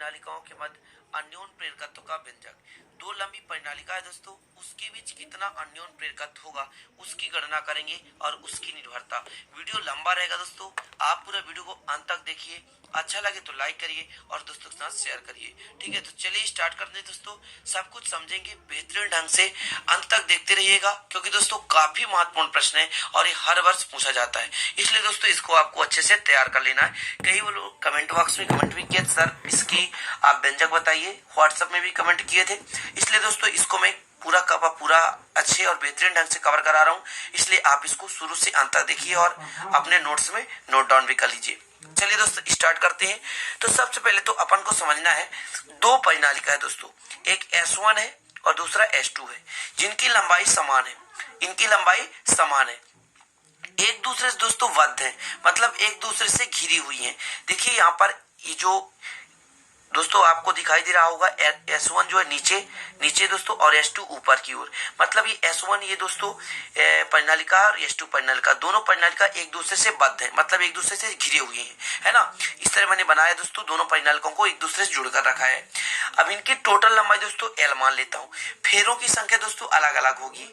परिनालिकाओं के मध्य अन्योन प्रेरकत्व का व्यंजक। दो लंबी परिनालिका है दोस्तों, उसके बीच कितना अन्योन प्रेरकत्व होगा उसकी गणना करेंगे और उसकी निर्भरता। वीडियो लंबा रहेगा दोस्तों, आप पूरा वीडियो को अंत तक देखिए। अच्छा लगे तो लाइक करिए और दोस्तों के साथ शेयर करिए। ठीक है, तो चलिए स्टार्ट करते हैं दोस्तों। सब कुछ समझेंगे बेहतरीन ढंग से, अंत तक देखते रहिएगा क्योंकि दोस्तों काफी महत्वपूर्ण प्रश्न है और ये हर वर्ष पूछा जाता है। इसलिए दोस्तों इसको आपको अच्छे से तैयार कर लेना है। कई वो लोग कमेंट बॉक्स में कमेंट भी किए सर इसकी आप व्यंजक बताइए, व्हाट्सएप में भी कमेंट किए थे। इसलिए दोस्तों इसको मैं पूरा अच्छे और बेहतरीन ढंग से कवर करा रहा हूँ, इसलिए आप इसको शुरू से अंत तक देखिए और अपने नोट्स में नोट डाउन भी कर लीजिए। चलिए दोस्तों स्टार्ट करते हैं। तो सबसे पहले तो अपन को समझना है, दो परिनालिका है दोस्तों, एक S1 है और दूसरा S2 है, जिनकी लंबाई समान है। इनकी लंबाई समान है, एक दूसरे से दोस्तों बद्ध है, मतलब एक दूसरे से घिरी हुई है। देखिए यहाँ पर ये जो दोस्तों आपको दिखाई दे रहा होगा S1 जो है नीचे दोस्तों और S2 ऊपर की ओर, मतलब ये S1 ये दोस्तों परिनालिका और S2 परिनालिका, दोनों परिनालिका एक दूसरे से बद्ध है, मतलब एक दूसरे से घिरे हुए हैं, है ना। इस तरह मैंने बनाया दोस्तों, दोनों परिनालिकाओं को एक दूसरे से जुड़कर रखा है। अब इनकी टोटल लंबाई दोस्तों L मान लेता हूँ। फेरों की संख्या दोस्तों अलग अलग होगी।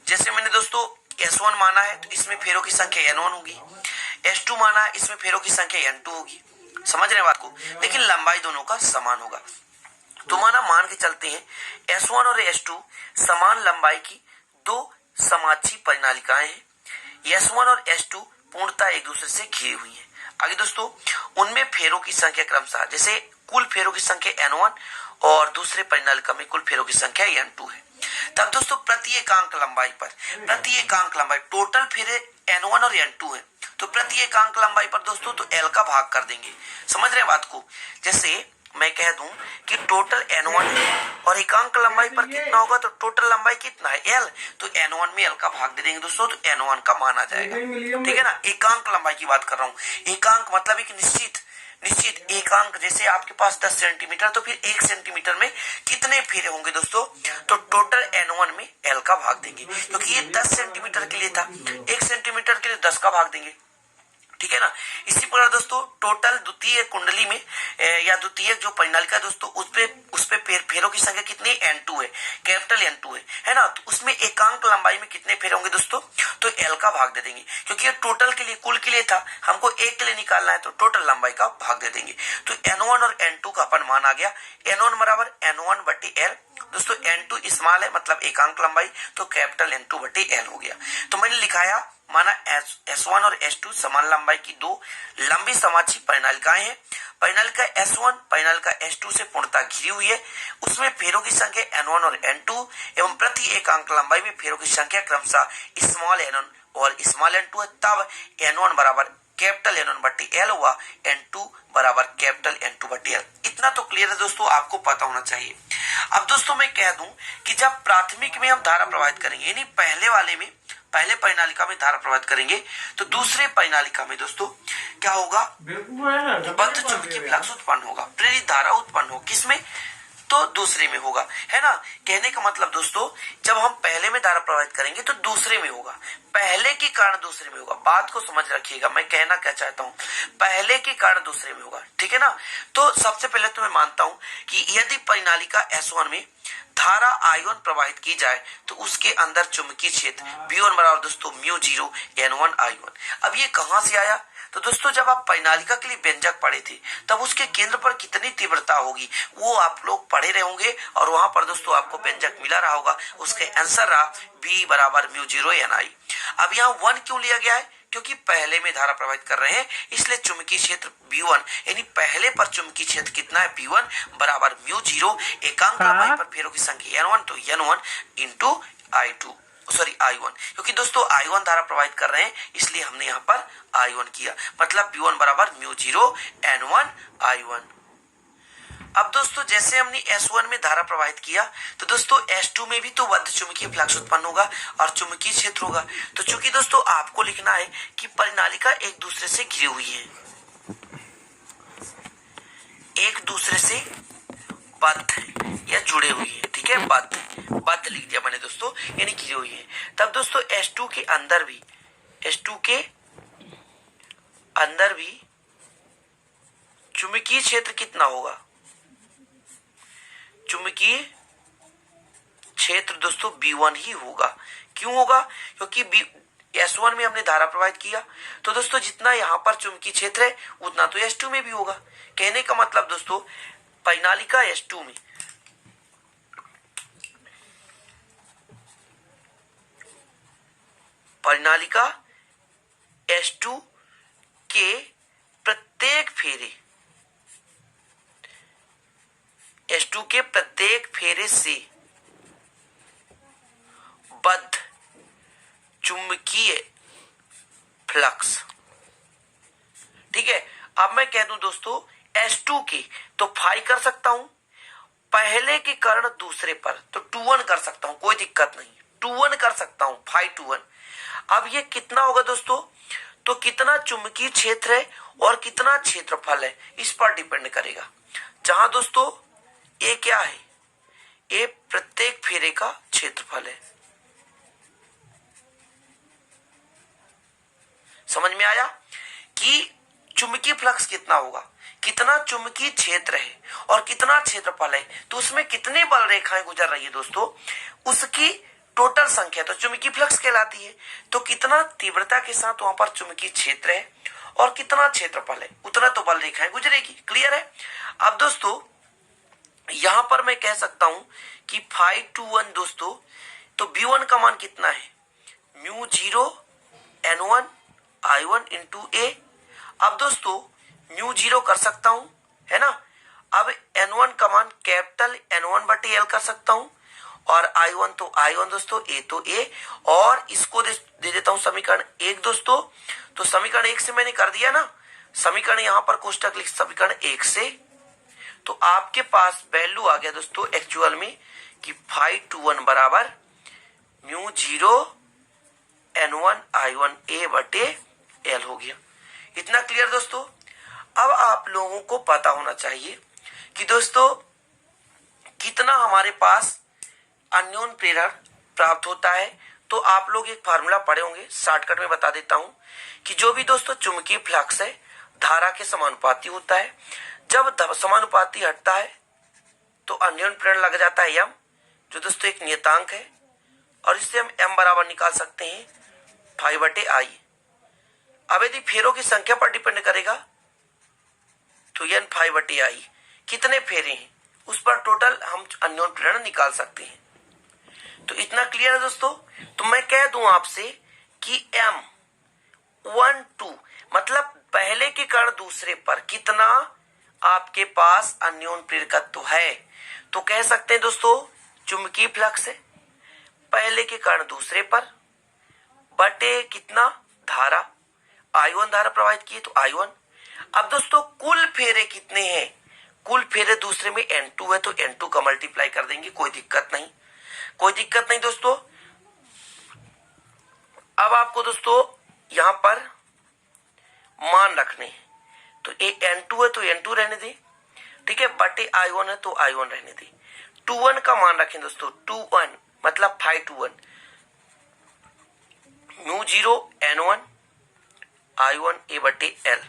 जैसे मैंने दोस्तों S1 माना है तो इसमें फेरों की संख्या N1 होगी, S2 माना है इसमें फेरों की संख्या N2 होगी। समझ रहे हैं बात को, लेकिन लंबाई दोनों का समान होगा। तो मान के चलते हैं S1 और S2 समान लंबाई की दो समाक्षी परिनालिकाएं हैं। S1 और S2 पूर्णतः एक दूसरे से घिरी हुई हैं। आगे दोस्तों उनमें फेरों की संख्या क्रमशः, जैसे कुल फेरों की संख्या N1 और दूसरे परिनालिका में कुल फेरों की संख्या N2 है। तब दोस्तों प्रति एकांक लंबाई टोटल फेरे N1 और N2 है, तो प्रति एकांक लंबाई पर दोस्तों तो L का भाग कर देंगे। समझ रहे हैं बात को। जैसे मैं कह दूं कि टोटल N1 है और एकांक लंबाई पर कितना होगा, तो टोटल लंबाई कितना है L, तो N1 में L का भाग दे देंगे दोस्तों, तो N1 का मान आ जाएगा। ठीक है ना, एकांक लंबाई की बात कर रहा हूँ। एकांक मतलब एक निश्चित एकांक, जैसे आपके पास 10 सेंटीमीटर तो फिर 1 सेंटीमीटर में कितने फेरे होंगे दोस्तों, तो टोटल N1 में L का भाग देंगे, क्योंकि ये 10 सेंटीमीटर के लिए था, 1 सेंटीमीटर के लिए 10 का भाग देंगे। ठीक है ना। इसी प्रकार दोस्तों टोटल द्वितीय कुंडली में या द्वितीय जो परिनालिका दोस्तों उस पे फेरों की संख्या कितनी N2 है, कैपिटल N2 है ना। तो उसमें एकांक लंबाई में कितने फेरे होंगे दोस्तों, तो L का भाग दे देंगे, क्योंकि ये टोटल के लिए कुल के लिए था, हमको एक के लिए निकालना है तो टोटल लंबाई का भाग दे देंगे। तो N1 और N2 का अपन मान आ गया। N1 बराबर N1 बटे L दोस्तों, N2 स्मॉल है मतलब एकांक लंबाई, तो कैपिटल N2 बटे L हो गया। तो मैंने लिखाया, माना S1 और S2 समान लंबाई की दो लंबी समाक्षी परिनालिकाएं हैं। परिनालिका S1 परिनालिका S2 से पूर्णतः घिरी हुई है। उसमें फेरों की संख्या N1 और N2 एवं प्रति एकांक लंबाई में फेरों की संख्या क्रमशः स्मॉल N1 और स्मॉल N2 है। तब N1 बराबर कैपिटल N1 बट्टी L हुआ, N2 बराबर कैपिटल N2 बट्टी L। इतना तो क्लियर है दोस्तों, आपको पता होना चाहिए। अब दोस्तों मैं कह दूं कि जब प्राथमिक में हम धारा प्रवाहित करेंगे, यानी पहले परिनालिका में धारा प्रवाहित करेंगे, तो दूसरे परिनालिका में दोस्तों क्या होगा, बद्ध चुंबकीय फ्लक्स उत्पन्न होगा, प्रेरित धारा उत्पन्न होगी। किसमें, तो दूसरे में होगा, है ना। कहने का मतलब दोस्तों जब हम पहले में धारा प्रवाहित करेंगे तो दूसरे में होगा, पहले के कारण दूसरे में होगा। बात को समझ रखिएगा, मैं कहना क्या चाहता हूँ, पहले के कारण दूसरे में होगा। ठीक है ना। तो सबसे पहले तो मैं मानता हूं कि यदि परिनालिका S1 में धारा I1 प्रवाहित की जाए तो उसके अंदर चुंबकीय क्षेत्र V1 बराबर दोस्तों μ0 N1 I1। अब ये कहां से आया, तो दोस्तों जब आप परिनालिका के लिए व्यंजक पढ़े थे तब उसके केंद्र पर कितनी तीव्रता होगी वो आप लोग पढ़े रहे होंगे, और वहां पर दोस्तों आपको व्यंजक मिला रहा होगा, उसके आंसर रहा V बराबर μ0 Ni। अब यहाँ 1 क्यों लिया गया है, क्योंकि पहले में धारा प्रवाहित कर रहे हैं, इसलिए चुंबकीय क्षेत्र V1 यानी पहले पर चुंबकीय क्षेत्र कितना है V1 बराबर μ0 एकांक लंबाई पर फेरों की संख्या N1, तो N1 इंटू I1, क्योंकि दोस्तों I1 धारा प्रवाहित कर रहे हैं इसलिए हमने यहाँ पर I1 किया, मतलब V1 बराबर μ0 N1 I1। अब दोस्तों जैसे हमने S1 में धारा प्रवाहित किया तो दोस्तों S2 में भी तो बद्ध चुंबकीय फ्लक्स उत्पन्न होगा और चुंबकीय क्षेत्र होगा। तो चूंकि दोस्तों आपको लिखना है कि परिनालिका एक दूसरे से घिरी हुई है, एक दूसरे से बद्ध या जुड़े हुई है। ठीक है, बद्ध लिख दिया मैंने दोस्तों, यानी घिरी हुई है। तब दोस्तों S2 के अंदर भी चुंबकीय क्षेत्र कितना होगा? चुंबकीय क्षेत्र दोस्तों B1 ही होगा। क्यों होगा? क्योंकि S1 में हमने धारा प्रवाहित किया, तो दोस्तों जितना यहां पर चुंबकीय क्षेत्र है उतना तो S2 में भी होगा। कहने का मतलब दोस्तों परिनालिका S2 में परिनालिका S2 के प्रत्येक फेरे S2 के प्रत्येक फेरे से बद्ध चुंबकीय फ्लक्स, ठीक है। अब मैं कह दूं दोस्तों S2 के, तो फाई कर सकता हूं पहले के कर्ण दूसरे पर, तो 2-1 कर सकता हूं, कोई दिक्कत नहीं, 2-1 कर सकता हूं, फाई 2-1। अब ये कितना होगा दोस्तों? तो कितना चुंबकीय क्षेत्र है और कितना क्षेत्रफल है, इस पर डिपेंड करेगा। जहां दोस्तों ए क्या है? ए प्रत्येक फेरे का क्षेत्रफल है। समझ में आया कि चुंबकीय फ्लक्स कितना होगा, कितना चुंबकीय क्षेत्र है और कितना क्षेत्रफल है, तो उसमें कितने बल रेखाएं गुजर रही है दोस्तों, उसकी टोटल संख्या तो चुंबकीय फ्लक्स कहलाती है। तो कितना तीव्रता के साथ वहां पर चुंबकीय क्षेत्र है और कितना क्षेत्रफल है, उतना तो बल रेखाएं गुजरेगी। क्लियर है? अब दोस्तों यहां पर मैं कह सकता हूं कि फाई 2-1 दोस्तों, तो B1 का मान कितना है? μ0 N1 I1 इंटू ए। अब दोस्तों μ0 कर सकता हूं, है ना। अब N1 का मान कैपिटल N1 बटे L कर सकता हूं, और I1 तो I1 दोस्तों, ए तो ए, और इसको दे देता हूं समीकरण 1 दोस्तों। तो समीकरण 1 से मैंने कर दिया ना, समीकरण यहां पर कोष्टक लिख समीकरण 1 से, तो आपके पास वैल्यू आ गया दोस्तों एक्चुअल में कि फाई 2-1 बराबर μ0 N1 I1 ए बटे L हो गया। इतना क्लियर दोस्तों? अब आप लोगों को पता होना चाहिए कि दोस्तों कितना हमारे पास अन्योन प्रेरण प्राप्त होता है। तो आप लोग एक फार्मूला पढ़े होंगे, शॉर्टकट में बता देता हूं कि जो भी दोस्तों चुंबकीय फ्लक्स है धारा के समानुपाती होता है। जब समानुपाती हटता है तो अन्योन प्रेरण लग जाता है m, जो दोस्तों एक नियतांक है, और इससे हम m बराबर निकाल सकते हैं फाई बटे आई। अब यदि फेरों की संख्या पर डिपेंड करेगा तो n फाई बटे आई, कितने फेरे हैं उस पर टोटल हम अन्योन प्रेरण निकाल सकते हैं। तो इतना क्लियर है दोस्तों? तो मैं कह दूं आपसे कि M1-2 मतलब पहले के कर्ण दूसरे पर कितना आपके पास अन्योन प्रेरकत्व है, तो कह सकते हैं दोस्तों चुंबकीय फ्लक्स है पहले के कर्ण दूसरे पर बटे कितना धारा, I1 धारा प्रवाहित की है तो I1। अब दोस्तों कुल फेरे कितने हैं? कुल फेरे दूसरे में N2 है तो N2 का मल्टीप्लाई कर देंगे, कोई दिक्कत नहीं, कोई दिक्कत नहीं दोस्तों। अब आपको दोस्तों यहां पर मान रखने हैं, तो ए N2 है तो N2 रहने दे, ठीक है, बटे I1 है तो I1 रहने दे। 2-1 का मान रखें दोस्तों, 2-1 मतलब फाई 2-1 μ0 N1 I1 ए बटे L।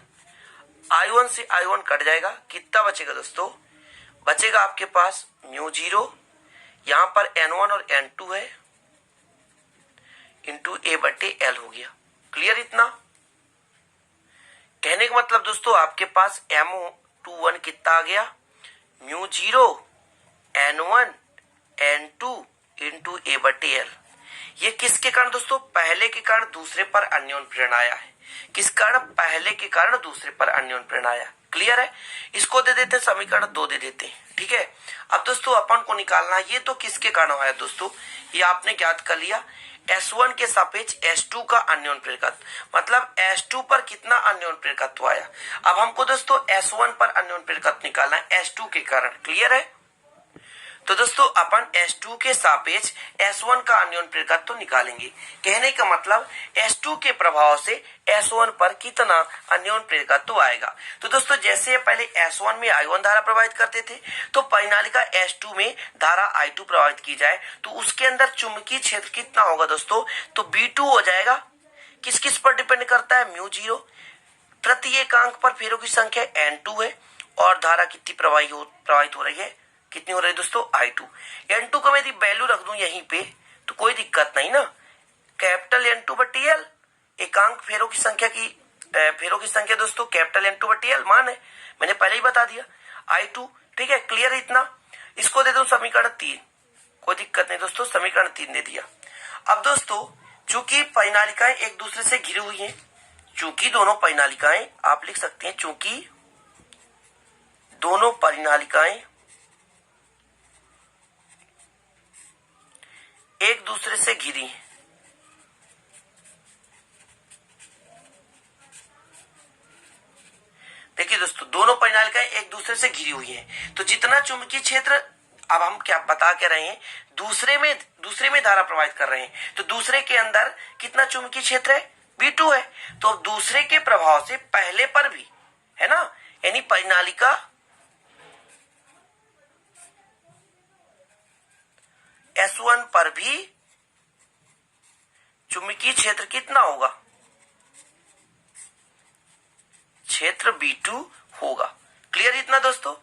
I1 से I1 कट जाएगा, कितना बचेगा दोस्तों? बचेगा आपके पास μ0, यहां पर N1 और N2 है, इंटू ए बटे L हो गया। क्लियर? इतना कहने का मतलब दोस्तों आपके पास M21 कितना आ गया? μ0 N1 N2 इंटू ए बटे L। ये किसके कारण दोस्तों? पहले के कारण दूसरे पर अन्योन प्रेरण आया है। किस कारण? पहले के कारण दूसरे पर अन्योन प्रेरण आया। क्लियर है? इसको दे देते हैं समीकरण 2 दे देते हैं, ठीक है। अब दोस्तों अपन को निकालना है ये तो किसके कारण आया दोस्तों, ये आपने ज्ञात कर लिया S1 के सापेक्ष S2 का अन्योन प्रेरकत्व, मतलब S2 पर कितना अन्योन प्रेरकत्व आया। अब हमको दोस्तों S1 पर अन्योन प्रेरकत्व निकालना है S2 के कारण। क्लियर है? तो दोस्तों अपन S2 के सापेक्ष S1 का अन्योन प्रेरकत्व निकालेंगे। कहने का मतलब S2 के प्रभाव से S1 पर कितना अन्योन प्रेरकत्व आएगा। तो दोस्तों जैसे पहले S1 में I1 धारा प्रवाहित करते थे, तो परिनालिका S2 में धारा I2 प्रवाहित की जाए तो उसके अंदर चुंबकीय क्षेत्र कितना होगा दोस्तों? तो B2 हो जाएगा। किस किस पर डिपेंड करता है? μ0, प्रति एकांक पर फेरों की संख्या N2 है, और धारा कितनी प्रवाहित हो रही है, कितनी हो रही है दोस्तों, I2। N2 को मैं यदि वैल्यू रख दूं यहीं पे तो कोई दिक्कत नहीं ना, कैपिटल N2/L एकांक फेरों की संख्या दोस्तों कैपिटल N2/L मान है, मैंने पहले ही बता दिया I2। ठीक है, क्लियर है इतना। इसको दे दो समीकरण 3, कोई दिक्कत नहीं दोस्तों, समीकरण 3 दे दिया। अब दोस्तों चूंकि परिनालिकाएं एक दूसरे से घिरी हुई हैं, चूंकि दोनों परिनालिकाएं, आप लिख सकते हैं चूंकि दोनों परिनालिकाएं एक दूसरे से घिरी हैं, देखिए दोस्तों दोनों परिनालिकाएं एक दूसरे से घिरी हुई हैं, तो जितना चुंबकीय क्षेत्र, अब हम क्या बता के रहे हैं, दूसरे में धारा प्रवाहित कर रहे हैं, तो दूसरे के अंदर कितना चुंबकीय क्षेत्र है, V2 है। तो दूसरे के प्रभाव से पहले पर भी है ना, यानी परिनालिका S1 पर भी चुंबकीय क्षेत्र कितना होगा, क्षेत्र V2 होगा। क्लियर इतना दोस्तों,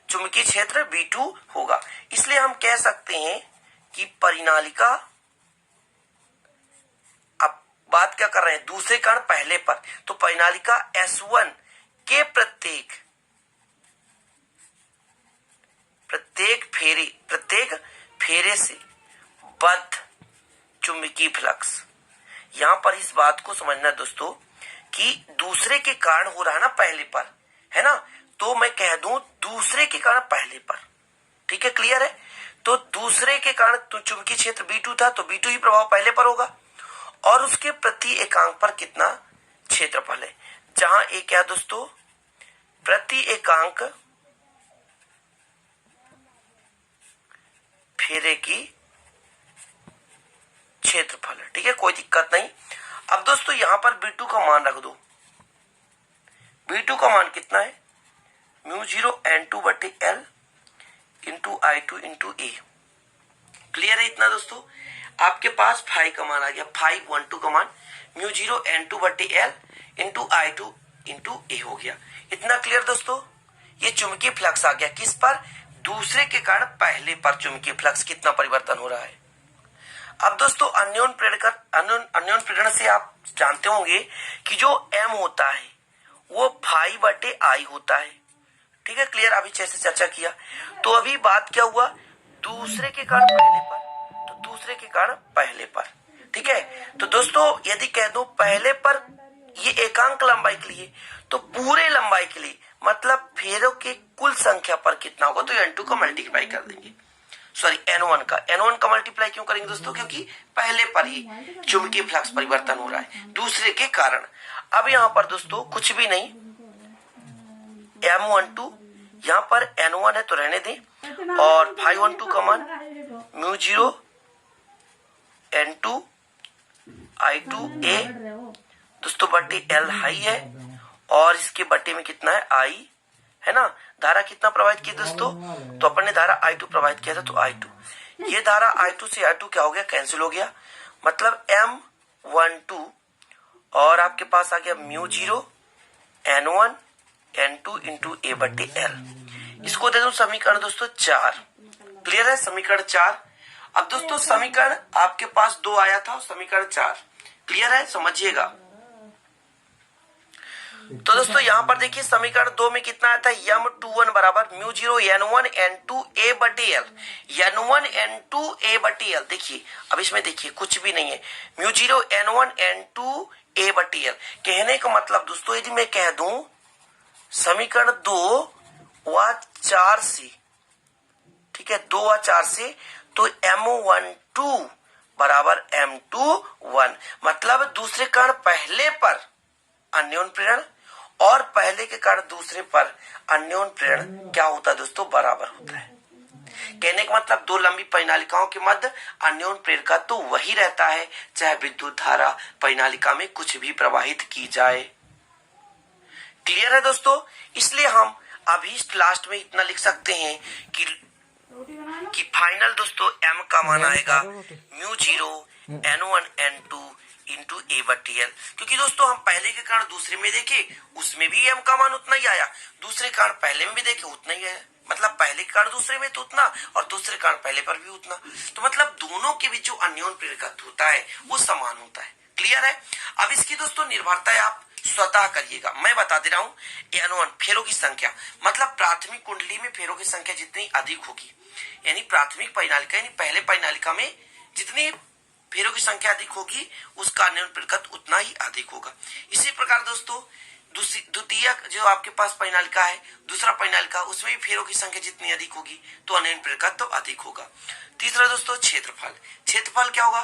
चुंबकीय क्षेत्र V2 होगा। इसलिए हम कह सकते हैं कि परिनालिका, अब बात क्या कर रहे हैं, दूसरे कण पहले पर, तो परिनालिका S1 के प्रत्येक फेरे से बद्ध चुंबकीय फ्लक्स, यहां पर इस बात को समझना दोस्तों कि दूसरे के कारण हो रहा है ना पहले पर, है ना, तो मैं कह दूं दूसरे के कारण पहले पर। ठीक है, क्लियर है। तो दूसरे के कारण तो चुंबकीय क्षेत्र V2 था, तो V2 ही प्रभाव पहले पर होगा, और उसके प्रति एकांक पर कितना क्षेत्रफल है, जहां एक क्या दोस्तों, प्रति एकांक फेरे की क्षेत्रफल है। ठीक है, कोई दिक्कत नहीं। अब दोस्तों यहां पर V2 का मान रख दो, V2 का मान कितना है, μ0 N2/L into I2 into A। Clear है इतना दोस्तों, आपके पास फाई का मान आ गया, फाई 1 2 का मान μ0 N2/L into I2 into A हो गया। इतना क्लियर दोस्तों, ये चुंबकीय फ्लक्स आ गया किस पर, दूसरे के कारण पहले पर चुंबकीय फ्लक्स कितना परिवर्तन हो रहा है। अब दोस्तों अन्योन प्रेरण से आप जानते होंगे कि जो M होता है वो φ/I होता है। ठीक है, क्लियर, अभी जैसे चर्चा किया। तो अभी बात क्या हुआ, दूसरे के कारण पहले पर, तो दूसरे के कारण पहले पर। ठीक है, तो दोस्तों यदि कह दो पहले पर ये एकांक लंबाई के लिए, तो पूरे लंबाई के लिए मतलब फेरों के कुल संख्या पर कितना होगा, तो N2 का मल्टीप्लाई कर देंगे, सॉरी N1 का मल्टीप्लाई क्यों करेंगे दोस्तों, क्योंकि पहले पर ही चुंबकीय फ्लक्स परिवर्तन हो रहा है दूसरे के कारण। अब यहाँ पर दोस्तों कुछ भी नहीं, M12 यहाँ पर N1 है तो रहने दें, और φ12 का मान μ0 N2 I2A दोस्तों बटे L हाई है, और इसके बटे में कितना है I, है ना। धारा कितना प्रवाहित की दोस्तों, तो अपन ने धारा I2 प्रवाहित किया था, तो I2, ये धारा I2 से I2 क्या हो गया, कैंसिल हो गया, मतलब M12 और आपके पास आ गया μ0 N1 N2 इंटू A/L। इसको दे दो समीकरण दोस्तों 4। क्लियर है, समीकरण 4। अब दोस्तों समीकरण आपके पास 2 आया था, समीकरण 4 क्लियर है, समझिएगा। तो दोस्तों यहाँ पर देखिए समीकरण 2 में कितना आता है, M21 बराबर μ0 N1 N2 A/L, N1 N2 A/L। देखिए अब इसमें देखिए कुछ भी नहीं है, μ0 N1 N2 A/L। कहने का मतलब दोस्तों यदि मैं कह दूं समीकरण 2 व 4 से, ठीक है, 2 व 4 से, तो M12 बराबर M21, मतलब दूसरे कारण पहले पर अन्योन प्रेरण और पहले के कारण दूसरे पर अन्योन प्रेरण क्या होता है दोस्तों, बराबर होता है। कहने का मतलब दो लंबी परिनालिकाओं के मध्य अन्योन प्रेरकत्व तो वही रहता है चाहे विद्युत धारा परिनालिका में कुछ भी प्रवाहित की जाए। क्लियर है दोस्तों, इसलिए हम अभी लास्ट में इतना लिख सकते हैं कि फाइनल दोस्तों M का मान आएगा μ0 N1 N2 इंटू A/TL। क्योंकि दोस्तों हम पहले के कारण दूसरे में देखे, उसमें भी m का मान उतना ही आया, दूसरे कारण पहले में भी देखे उतना ही आया, मतलब पहले के कारण दूसरे में तो उतना और दूसरे कारण पहले पर भी उतना। तो मतलब दोनों के बीच जो अन्योन्य प्रेरकत्व होता है वो समान होता है। क्लियर है? अब इसकी दोस्तों निर्भरता आप स्वतः करिएगा। मैं बता दे रहा हूँ, N1 फेरों की संख्या, मतलब प्राथमिक कुंडली में फेरों की संख्या जितनी अधिक होगी, यानी प्राथमिक परिनालिका यानी पहले परिनालिका में जितनी फेरों की संख्या अधिक होगी उसका अन्योन्य प्रेरकत्व उतना ही अधिक होगा। इसी प्रकार दोस्तों द्वितीय जो आपके पास परिनालिका है, दूसरा परिनालिका, उसमें भी फेरों की संख्या जितनी अधिक होगी तो अन्योन्य प्रेरकत्व अधिक होगा। तीसरा दोस्तों क्षेत्रफल। क्षेत्रफल क्या होगा?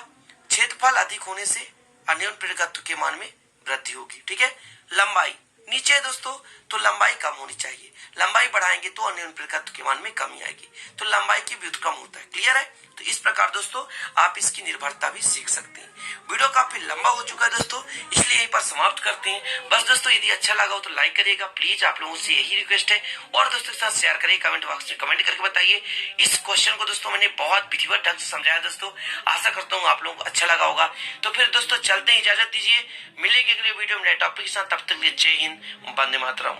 क्षेत्रफल अधिक होने से अन्योन्य प्रेरकत्व के मान में वृद्धि होगी। ठीक है। लंबाई नीचे है दोस्तों, तो लंबाई कम होनी चाहिए, लंबाई बढ़ाएंगे तो अन्योन्य प्रेरकत्व के मान में कमी आएगी, तो लंबाई की व्युत्क्रम होता है। क्लियर है? तो इस प्रकार दोस्तों आप इसकी निर्भरता भी सीख सकते हैं। वीडियो काफी लंबा हो चुका है दोस्तों, इसलिए यहीं पर समाप्त करते हैं। बस दोस्तों यदि अच्छा लगा हो तो लाइक करिएगा प्लीज, आप लोगों से यही रिक्वेस्ट है, और दोस्तों के साथ शेयर करिए, कमेंट बॉक्स में कमेंट करके बताइए। इस क्वेश्चन को दोस्तों मैंने बहुत विधिवत ढंग से समझाया दोस्तों, आशा करता हूँ आप लोगों को अच्छा लगा होगा। तो फिर दोस्तों चलते हैं, इजाजत दीजिए, मिलेंगे अगले वीडियो में नए टॉपिक के साथ, तब तक के लिए जय हिंद, वंदे मातरम।